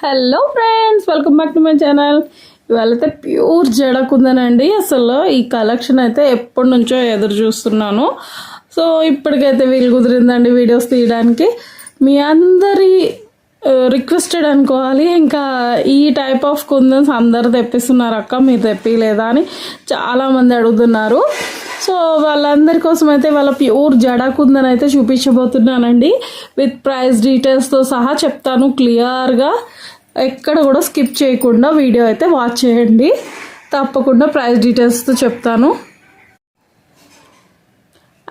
Hello friends, welcome back to my channel. ఇవాళైతే pure జడకుందనండి. అసలు ఈ కలెక్షన్ అయితే ఎప్పటి నుంచో ఎదురు చూస్తున్నాను. సో ఇప్పటికైతే వీలు కుదిరిందండి వీడియోస్ తీయడానికి. మీ అందరి రిక్వెస్టెడ్ అనుకోవాలి. ఇంకా ఈ టైప్ ఆఫ్ కుందన్స్ అందరు తెప్పిస్తున్నారు అక్క, మీరు తెప్పిలేదా అని చాలామంది అడుగుతున్నారు. సో వాళ్ళందరి కోసం అయితే వాళ్ళ ప్యూర్ జడా కుందన్ అయితే చూపించబోతున్నానండి. విత్ ప్రైస్ డీటెయిల్స్తో సహా చెప్తాను క్లియర్గా. ఎక్కడ కూడా స్కిప్ చేయకుండా వీడియో అయితే వాచ్ చేయండి. తప్పకుండా ప్రైస్ డీటెయిల్స్తో చెప్తాను.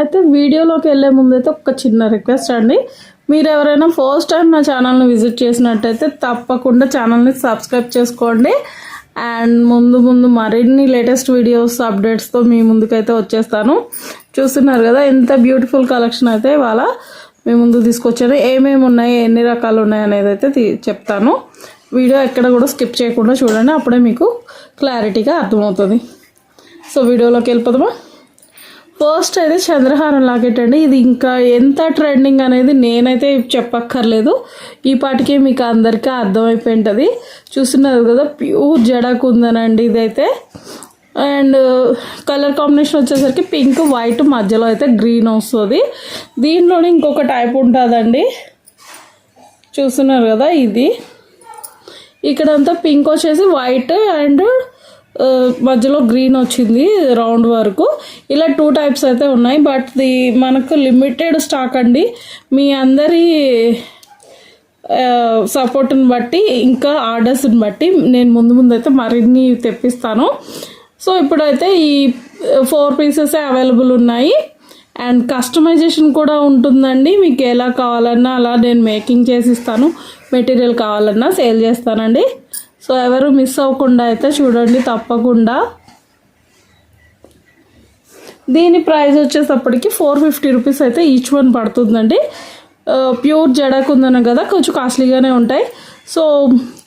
అయితే వీడియోలోకి వెళ్ళే ముందైతే ఒక చిన్న రిక్వెస్ట్ అండి. మీరు ఎవరైనా ఫస్ట్ టైం నా ఛానల్ని విజిట్ చేసినట్టయితే తప్పకుండా ఛానల్ని సబ్స్క్రైబ్ చేసుకోండి. అండ్ ముందు మరిన్ని లేటెస్ట్ వీడియోస్ అప్డేట్స్తో మీ ముందుకైతే వచ్చేస్తాను. చూస్తున్నారు కదా ఎంత బ్యూటిఫుల్ కలెక్షన్ అయితే ఇవాళ మీ ముందు తీసుకొచ్చాను. ఏమేమి ఉన్నాయి, ఎన్ని రకాలు ఉన్నాయి అనేది అయితే చెప్తాను. వీడియో ఎక్కడ కూడా స్కిప్ చేయకుండా చూడండి, అప్పుడే మీకు క్లారిటీగా అర్థమవుతుంది. సో వీడియోలోకి వెళ్ళిపోదామా. ఫస్ట్ అయితే చంద్రహారం లాకెట్ అండి. ఇది ఇంకా ఎంత ట్రెండింగ్ అనేది నేనైతే చెప్పక్కర్లేదు, ఈ పాటికే మీకు అందరికీ అర్థమైపోయి ఉంటుంది. చూస్తున్నారు కదా ప్యూర్ జడకుందనండి ఇదైతే. అండ్ కలర్ కాంబినేషన్ వచ్చేసరికి పింక్ వైట్ మధ్యలో అయితే గ్రీన్ వస్తుంది. దీనిలోనే ఇంకొక టైప్ ఉంటుందండి. చూస్తున్నారు కదా, ఇది ఇక్కడంతా పింక్ వచ్చేసి వైట్ అండ్ మధ్యలో గ్రీన్ వచ్చింది రౌండ్ వరకు. ఇలా 2 టైప్స్ అయితే ఉన్నాయి. బట్ మనకు లిమిటెడ్ స్టాక్ అండి. మీ అందరి సపోర్ట్ని బట్టి ఇంకా ఆర్డర్స్ని బట్టి నేను ముందు అయితే మరిన్ని తెప్పిస్తాను. సో ఇప్పుడైతే ఈ 4 పీసెస్ అవైలబుల్ ఉన్నాయి. అండ్ కస్టమైజేషన్ కూడా ఉంటుందండి. మీకు ఎలా కావాలన్నా అలా నేను మేకింగ్ చేసి ఇస్తాను. మెటీరియల్ కావాలన్నా సేల్ చేస్తానండి. సో ఎవరు మిస్ అవ్వకుండా అయితే చూడండి తప్పకుండా. దీని ప్రైస్ వచ్చేటప్పటికి 450 రూపీస్ అయితే ఈచ్ వన్ పడుతుందండి. ప్యూర్ జడకుందన కదా, కొంచెం కాస్ట్లీగానే ఉంటాయి. సో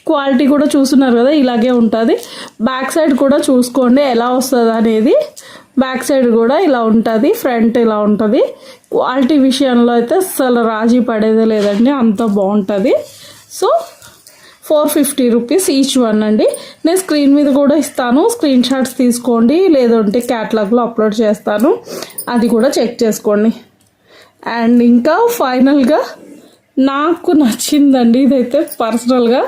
క్వాలిటీ కూడా చూస్తున్నారు కదా, ఇలాగే ఉంటుంది. బ్యాక్ సైడ్ కూడా చూసుకోండి ఎలా వస్తుంది అనేది. బ్యాక్ సైడ్ కూడా ఇలా ఉంటుంది, ఫ్రంట్ ఇలా ఉంటుంది. క్వాలిటీ విషయంలో అయితే అసలు రాజీ పడేదే లేదండి, అంత బాగుంటుంది. సో 450 రూపీస్ ఈచ్ వన్ అండి. నేను స్క్రీన్ మీద కూడా ఇస్తాను, స్క్రీన్ షాట్స్ తీసుకోండి. లేదంటే క్యాటలాగ్లో అప్లోడ్ చేస్తాను, అది కూడా చెక్ చేసుకోండి. అండ్ ఇంకా ఫైనల్గా నాకు నచ్చిందండి ఇదైతే పర్సనల్గా,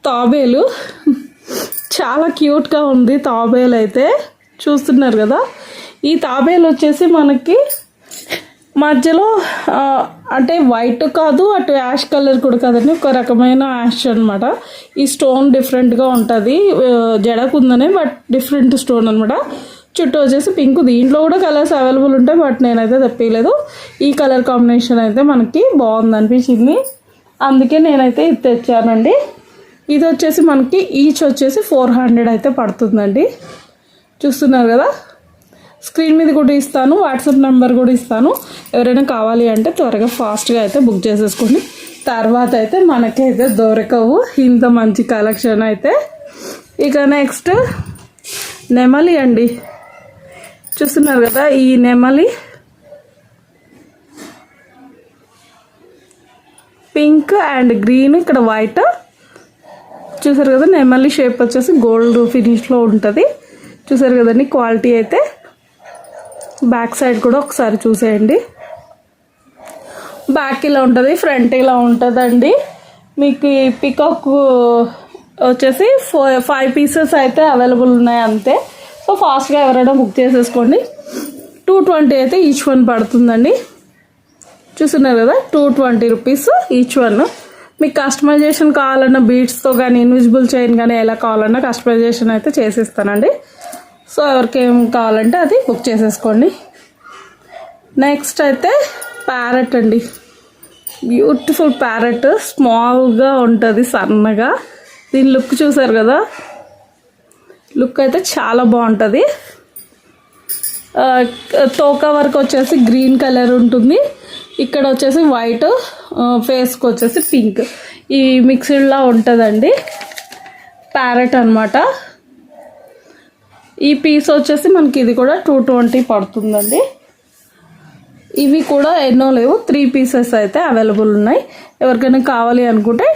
తాబేలు. చాలా క్యూట్గా ఉంది తాబేలు అయితే. చూస్తున్నారు కదా, ఈ తాబేలు వచ్చేసి మనకి మధ్యలో అంటే వైట్ కాదు, అటు యాష్ కలర్ కూడా కాదండి, ఒక రకమైన యాష్ అనమాట. ఈ స్టోన్ డిఫరెంట్గా ఉంటుంది, జడకుందనే బట్ డిఫరెంట్ స్టోన్ అనమాట. చుట్టూ వచ్చేసి పింక్. దీంట్లో కూడా కలర్స్ అవైలబుల్ ఉంటాయి, బట్ నేనైతే తెప్పలేదు. ఈ కలర్ కాంబినేషన్ అయితే మనకి బాగుంది అనిపించింది, అందుకే నేనైతే ఇది తెచ్చానండి. ఇది వచ్చేసి మనకి ఈచ్ వచ్చేసి 400 అయితే పడుతుందండి. చూస్తున్నారు కదా, స్క్రీన్ మీద కూడా ఇస్తాను, వాట్సాప్ నెంబర్ కూడా ఇస్తాను. ఎవరైనా కావాలి అంటే త్వరగా ఫాస్ట్గా అయితే బుక్ చేసేసుకోండి. తర్వాత అయితే మనకైతే దొరకవు ఇంత మంచి కలెక్షన్ అయితే. ఇక నెక్స్ట్ నెమలి అండి. చూస్తున్నారు కదా, ఈ నెమలి పింక్ అండ్ గ్రీన్, ఇక్కడ వైట్. చూసారు కదా, నెమలి షేప్ వచ్చేసి గోల్డ్ ఫినిష్లో ఉంటుంది. చూసారు కదండి క్వాలిటీ అయితే. బ్యాక్ సైడ్ కూడా ఒకసారి చూసేయండి. బ్యాక్ ఇలా ఉంటుంది, ఫ్రంట్ ఇలా ఉంటుందండి. మీకు ఈ పికాక్ వచ్చేసి 5 పీసెస్ అయితే అవైలబుల్ ఉన్నాయి అంతే. సో ఫాస్ట్గా ఎవరైనా బుక్ చేసేసుకోండి. 220 అయితే ఈచ్ వన్ పడుతుందండి. చూస్తున్నారు కదా, 220 రూపీస్ ఈచ్ వన్. మీకు కస్టమైజేషన్ కావాలన్నా బీడ్స్తో కానీ ఇన్విజిబుల్ చైన్ కానీ ఎలా కావాలన్నా కస్టమైజేషన్ అయితే చేసిస్తానండి. సో ఎవరికి ఏం కావాలంటే అది బుక్ చేసేసుకోండి. నెక్స్ట్ అయితే ప్యారెట్ అండి. బ్యూటిఫుల్ ప్యారెట్, స్మాల్గా ఉంటుంది, సన్నగా. దీని లుక్ చూసారు కదా, లుక్ అయితే చాలా బాగుంటుంది. తోక వరకు వచ్చేసి గ్రీన్ కలర్ ఉంటుంది, ఇక్కడ వచ్చేసి వైట్, ఫేస్కి వచ్చేసి పింక్. ఈ మిక్స్డ్లా ఉంటుందండి ప్యారెట్ అనమాట. ఈ పీస్ వచ్చేసి మనకి ఇది కూడా 220 పడుతుందండి. ఇవి కూడా ఎన్నో లేవు, 3 పీసెస్ అయితే అవైలబుల్ ఉన్నాయి. ఎవరికైనా కావాలి అనుకుంటే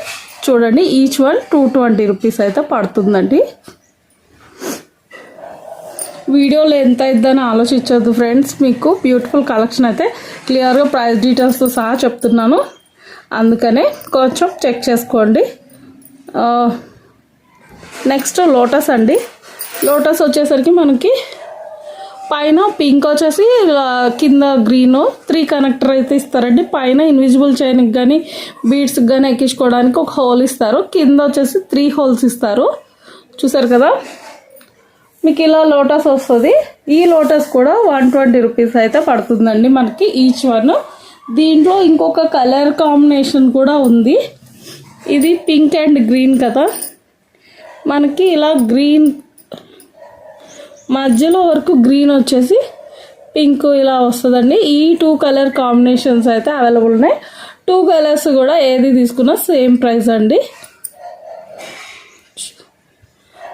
చూడండి ఈచ్ వన్ 220 రూపీస్ అయితే పడుతుందండి. వీడియోలో ఎంత అయిద్దని ఆలోచించొద్దు ఫ్రెండ్స్, మీకు బ్యూటిఫుల్ కలెక్షన్ అయితే క్లియర్గా ప్రైస్ డీటెయిల్స్తో సహా చెప్తున్నాను, అందుకనే కొంచెం చెక్ చేసుకోండి. నెక్స్ట్ లోటస్ అండి. లోటస్ వచ్చేసరికి మనకి పైన పింక్ వచ్చేసి కింద గ్రీన్ 3 కనెక్టర్ అయితే ఇస్తారండి. పైన ఇన్విజిబుల్ చైన్కి కానీ బీడ్స్కి కానీ ఎక్కించుకోవడానికి ఒక హోల్ ఇస్తారు. కింద వచ్చేసి 3 హోల్స్ ఇస్తారు. చూసారు కదా, మీకు ఇలా లోటస్ వస్తుంది. ఈ లోటస్ కూడా 120 రూపీస్ అయితే పడుతుందండి మనకి ఈచ్ వన్. దీంట్లో ఇంకొక కలర్ కాంబినేషన్ కూడా ఉంది. ఇది పింక్ అండ్ గ్రీన్ కదా, మనకి ఇలా గ్రీన్ మధ్యలో వరకు గ్రీన్ వచ్చేసి పింక్ ఇలా వస్తుందండి. ఈ 2 కలర్ కాంబినేషన్స్ అయితే అవైలబుల్ ఉన్నాయి. 2 కలర్స్ కూడా ఏది తీసుకున్నా సేమ్ ప్రైస్ అండి.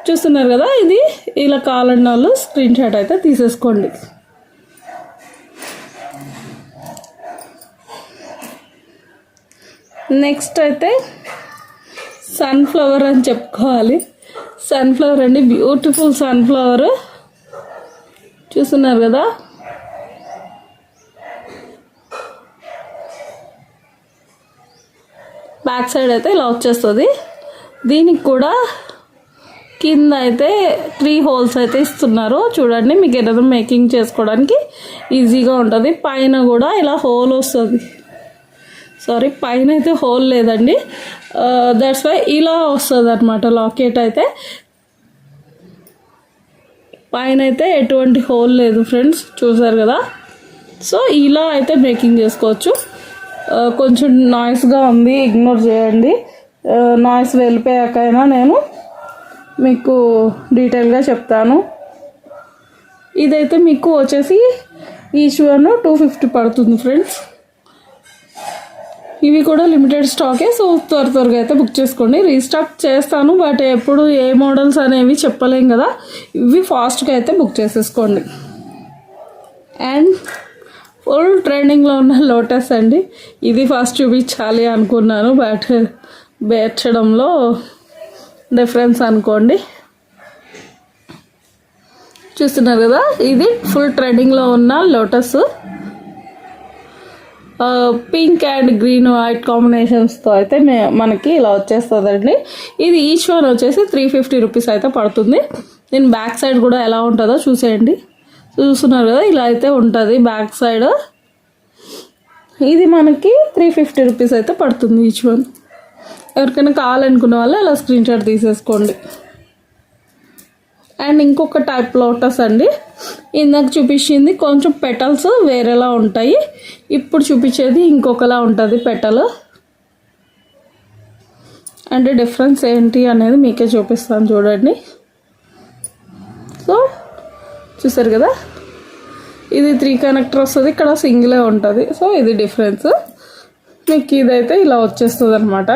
చూస్తున్నారు కదా, ఇది ఇలా కావాలన్న వాళ్ళు స్క్రీన్ షాట్ అయితే తీసేసుకోండి. నెక్స్ట్ అయితే సన్ఫ్లవర్ అని చెప్పుకోవాలి. సన్ఫ్లవర్ అండి, బ్యూటిఫుల్ సన్ఫ్లవర్ చూస్తున్నారు కదా. బ్యాక్ సైడ్ అయితే ఇలా వచ్చేస్తుంది. దీనికి కూడా కింద అయితే 3 హోల్స్ అయితే ఇస్తున్నారు. చూడండి, మీకు ఏదైనా మేకింగ్ చేసుకోవడానికి ఈజీగా ఉంటుంది. పైన కూడా ఇలా హోల్ వస్తుంది. సారీ, పైన అయితే హోల్ లేదండి, దట్స్ వై ఇలా వస్తుంది అనమాట. లాకెట్ అయితే పైన అయితే ఎటువంటి హోల్ లేదు ఫ్రెండ్స్, చూసారు కదా. సో ఇలా అయితే మేకింగ్ చేసుకోవచ్చు. కొంచెం నాయిస్గా ఉంది, ఇగ్నోర్ చేయండి. నాయిస్ వెళ్ళిపోయాకైనా నేను మీకు డీటెయిల్గా చెప్తాను. ఇదైతే మీకు వచ్చేసి ఈచ్ వన్ 250 పడుతుంది ఫ్రెండ్స్. ఇవి కూడా లిమిటెడ్ స్టాకే, సో త్వరగా అయితే బుక్ చేసుకోండి. రీస్టాక్ చేస్తాను, బట్ ఎప్పుడు ఏ మోడల్స్ అనేవి చెప్పలేం కదా. ఇవి ఫాస్ట్గా అయితే బుక్ చేసేసుకోండి. అండ్ ఫుల్ ట్రెండింగ్లో ఉన్న లోటస్ అండి. ఇది ఫస్ట్ చూపించాలి అనుకున్నాను, బట్ బేర్చడంలో డిఫరెన్స్ అనుకోండి. చూస్తున్నారు కదా, ఇది ఫుల్ ట్రెండింగ్లో ఉన్న lotus. Pink and green white కాంబినేషన్స్తో అయితే మనకి ఇలా వచ్చేస్తుందండి. ఇది ఈచ్ వన్ వచ్చేసి 350 రూపీస్ అయితే పడుతుంది. నేను బ్యాక్ సైడ్ కూడా ఎలా ఉంటుందో చూసేయండి. చూస్తున్నారు కదా, ఇలా అయితే ఉంటుంది బ్యాక్ సైడ్. ఇది మనకి 350 రూపీస్ అయితే పడుతుంది ఈచ్ వన్. ఎవరికైనా కావాలనుకున్న వాళ్ళు అలా స్క్రీన్ షాట్ తీసేసుకోండి. అండ్ ఇంకొక టైప్ లోటస్ అండి. ఇందాక చూపించింది కొంచెం పెటల్స్ వేరేలా ఉంటాయి, ఇప్పుడు చూపించేది ఇంకొకలా ఉంటుంది పెటల్. అంటే డిఫరెన్స్ ఏంటి అనేది మీకే చూపిస్తాను చూడండి. సో చూసారు కదా, ఇది 3 కనెక్టర్ వస్తుంది, ఇక్కడ సింగిలే ఉంటుంది. సో ఇది డిఫరెన్స్. మీకు ఇదైతే ఇలా వచ్చేస్తుంది అనమాట.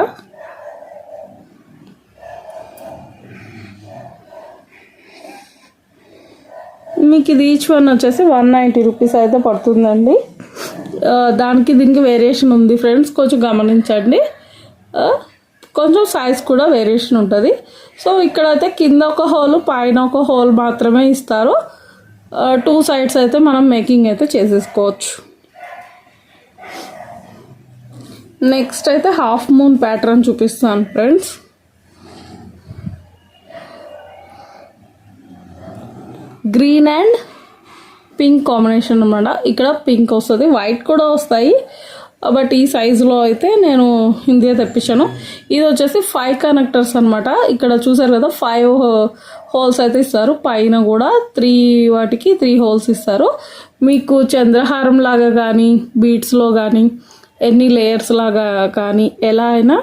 మీకు ఇది ఈచ్ వన్ వచ్చేసి 190 రూపీస్ అయితే పడుతుందండి. దానికి దీనికి వేరియేషన్ ఉంది ఫ్రెండ్స్, కొంచెం గమనించండి. కొంచెం సైజ్ కూడా వేరియేషన్ ఉంటుంది. సో ఇక్కడైతే కింద ఒక హోల్ పైన ఒక హోల్ మాత్రమే ఇస్తారు. 2 సైడ్స్ అయితే మనం మేకింగ్ అయితే చేసేసుకోవచ్చు. నెక్స్ట్ అయితే హాఫ్ మూన్ ప్యాటర్న్ చూపిస్తాను friends. Green and pink combination అన్నమాట. ఇక్కడ పింక్ వస్తుంది, వైట్ కూడా వస్తాయి, బట్ ఈ సైజులో అయితే నేను ఇండియా తెప్పించాను. ఇది వచ్చేసి 5 కనెక్టర్స్ అనమాట. ఇక్కడ చూసారు కదా, 5 హోల్స్ అయితే ఇస్తారు. పైన కూడా 3 హోల్స్ ఇస్తారు. మీకు చంద్రహారం లాగా కానీ బీడ్స్లో కానీ ఎన్ని లేయర్స్ లాగా కానీ ఎలా అయినా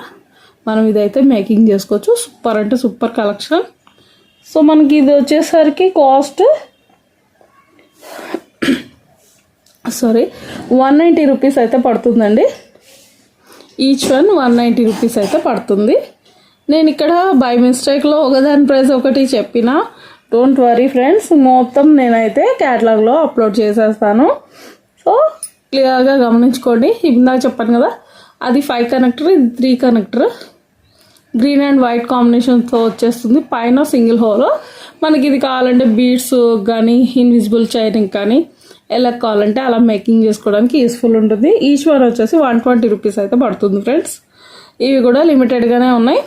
మనం ఇదైతే మేకింగ్ చేసుకోవచ్చు. సూపర్ అంటే సూపర్ కలెక్షన్. సో మనకి ఇది వచ్చేసరికి కాస్ట్ 190 రూపీస్ అయితే పడుతుందండి. ఈచ్ వన్ 190 రూపీస్ అయితే పడుతుంది. నేను ఇక్కడ బై మిస్టేక్లో ఒకదాని ప్రైస్ ఒకటి చెప్పిన, డోంట్ వరీ ఫ్రెండ్స్, మొత్తం నేనైతే క్యాటలాగ్లో అప్లోడ్ చేసేస్తాను. సో క్లియర్గా గమనించుకోండి. ఇందాక చెప్పాను కదా, అది 5 కనెక్టర్, ఇది 3 కనెక్టర్. గ్రీన్ అండ్ వైట్ కాంబినేషన్తో వచ్చేస్తుంది. పైన సింగిల్ హోల్. మనకి ఇది కావాలంటే బీడ్స్ కానీ ఇన్విజిబుల్ చైనింగ్ కానీ ఎలా కావాలంటే అలా మేకింగ్ చేసుకోవడానికి యూస్ఫుల్ ఉంటుంది. ఈచ్ వన్ వచ్చేసి 120 రూపీస్ అయితే పడుతుంది ఫ్రెండ్స్. ఇవి కూడా లిమిటెడ్గానే ఉన్నాయి.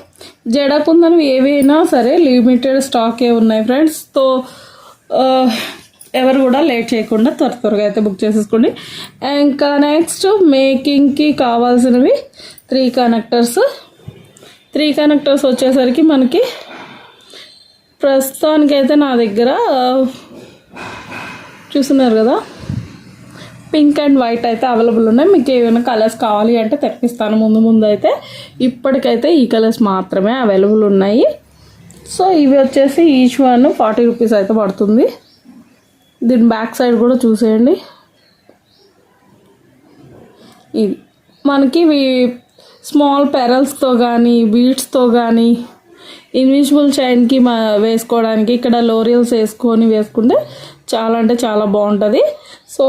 జడకుందనవి ఏవైనా సరే లిమిటెడ్ స్టాకే ఉన్నాయి ఫ్రెండ్స్. సో ఎవరు కూడా లేట్ చేయకుండా త్వరగా అయితే బుక్ చేసేసుకోండి. ఇంకా నెక్స్ట్ మేకింగ్కి కావాల్సినవి 3 కనెక్టర్స్. 3 కనెక్టర్స్ వచ్చేసరికి మనకి ప్రస్తుతానికైతే నా దగ్గర చూస్తున్నారు కదా పింక్ అండ్ వైట్ అయితే అవైలబుల్ ఉన్నాయి. మీకు ఏమైనా కలర్స్ కావాలి అంటే తెప్పిస్తాను ముందు అయితే. ఇప్పటికైతే ఈ కలర్స్ మాత్రమే అవైలబుల్ ఉన్నాయి. సో ఇవి వచ్చేసి ఈచ్ వన్ 40 రూపీస్ అయితే పడుతుంది. దీని బ్యాక్ సైడ్ కూడా చూసేయండి. ఇది మనకి ఇవి స్మాల్ పెరల్స్తో కానీ బీడ్స్తో కానీ ఇన్విజిబుల్ చైన్కి వేసుకోవడానికి ఇక్కడ లోరియల్స్ వేసుకుంటే చాలా అంటే చాలా బాగుంటుంది. సో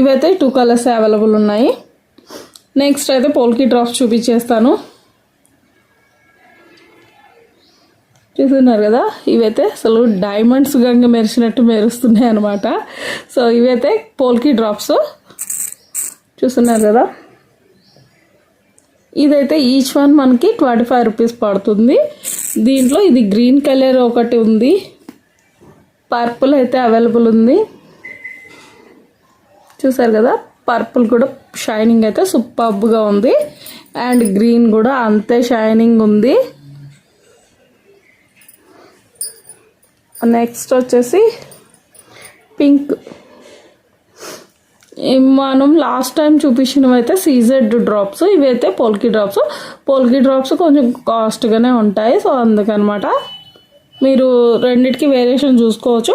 ఇవైతే 2 కలర్స్ అవైలబుల్ ఉన్నాయి. నెక్స్ట్ అయితే పోల్కి డ్రాప్స్ చూపించేస్తాను. చూస్తున్నారు కదా ఇవైతే అసలు డైమండ్స్ గంగ మెరిసినట్టు మెరుస్తున్నాయి అనమాట. సో ఇవైతే పోల్కి డ్రాప్స్ చూస్తున్నారు కదా. ఇదైతే ఈచ్ వన్ మనకి 25 రూపీస్ పడుతుంది. దీంట్లో ఇది గ్రీన్ కలర్ ఒకటి ఉంది, పర్పుల్ అయితే అవైలబుల్ ఉంది. చూసారు కదా పర్పుల్ కూడా షైనింగ్ అయితే సూపర్గా ఉంది. అండ్ గ్రీన్ కూడా అంతే షైనింగ్ ఉంది. నెక్స్ట్ వచ్చేసి పింక్. మనం లాస్ట్ టైం చూపించినవి అయితే సీజెడ్ డ్రాప్స్. ఇవైతే పోల్కి డ్రాప్స్ కొంచెం కాస్ట్గానే ఉంటాయి. సో అందుకనమాట మీరు రెండిటికి వేరియేషన్ చూసుకోవచ్చు.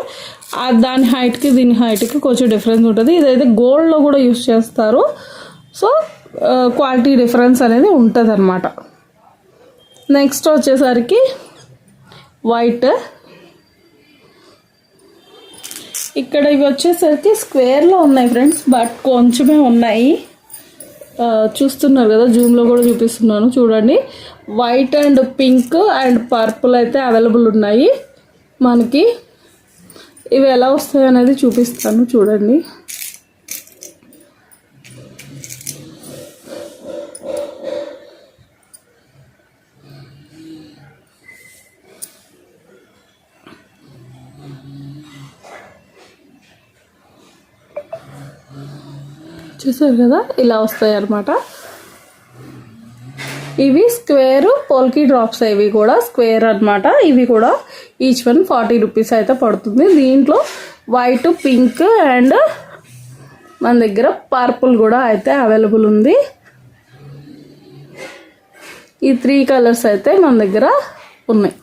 దాని హైట్కి దీని హైట్కి కొంచెం డిఫరెన్స్ ఉంటుంది. ఇదైతే గోల్డ్లో కూడా యూస్ చేస్తారు. సో క్వాలిటీ డిఫరెన్స్ అనేది ఉంటుంది అనమాట. నెక్స్ట్ వచ్చేసరికి వైట్. ఇక్కడ ఇవి వచ్చేసరికి స్క్వేర్లో ఉన్నాయి ఫ్రెండ్స్, బట్ కొంచెమే ఉన్నాయి. చూస్తున్నారు కదా జూమ్లో కూడా చూపిస్తున్నాను చూడండి. White and pink and purple అయితే అవైలబుల్ ఉన్నాయి మనకి. ఇవి ఎలా వస్తాయి అనేది చూపిస్తాను చూడండి. చూసారు కదా ఇలా వస్తాయి అన్నమాట. ఇవి స్క్వేర్ పోల్కి డ్రాప్స్. ఇవి కూడా స్క్వేర్ అన్నమాట. ఇవి కూడా ఈచ్ వన్ 40 రూపీస్ అయితే పడుతుంది. దీంట్లో వైట్, పింక్ అండ్ మన దగ్గర పర్పుల్ కూడా అయితే అవైలబుల్ ఉంది. ఈ 3 కలర్స్ అయితే మన దగ్గర ఉన్నాయి.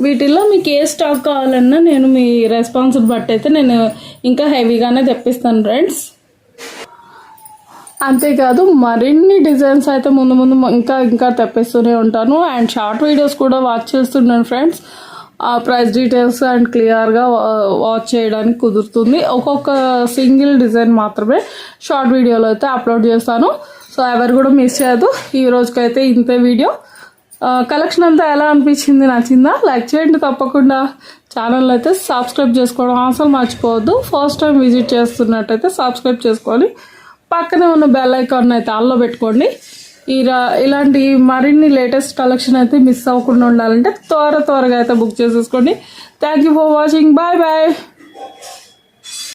వీటిల్లో మీకు ఏ స్టాక్ కావాలన్నా నేను మీ రెస్పాన్స్ని బట్టి అయితే నేను ఇంకా హెవీగానే తెప్పిస్తాను ఫ్రెండ్స్. అంతేకాదు మరిన్ని డిజైన్స్ అయితే ముందు ఇంకా తెప్పిస్తూనే ఉంటాను. అండ్ షార్ట్ వీడియోస్ కూడా వాచ్ చేస్తున్నాను ఫ్రెండ్స్. ఆ ప్రైస్ డీటెయిల్స్ అండ్ క్లియర్గా వాచ్ చేయడానికి కుదురుతుంది. ఒక్కొక్క సింగిల్ డిజైన్ మాత్రమే షార్ట్ వీడియోలో అయితే అప్లోడ్ చేస్తాను. సో ఎవరు కూడా మిస్ చేయదు. ఈ రోజుకైతే ఇంతే వీడియో. కలెక్షన్ అంతా ఎలా అనిపించింది, నచ్చిందా? లైక్ చేయండి తప్పకుండా. ఛానల్ అయితే సబ్స్క్రైబ్ చేసుకోవడం అసలు మర్చిపోవద్దు. ఫస్ట్ టైం విజిట్ చేస్తున్నట్టయితే సబ్స్క్రైబ్ చేసుకొని పక్కనే ఉన్న బెల్ ఐకాన్ అయితే ఆన్లో పెట్టుకోండి. ఇలాంటి మరిన్ని లేటెస్ట్ కలెక్షన్ అయితే మిస్ అవ్వకుండా ఉండాలంటే త్వరగా అయితే బుక్ చేసేసుకోండి. Thank you for watching. Bye bye.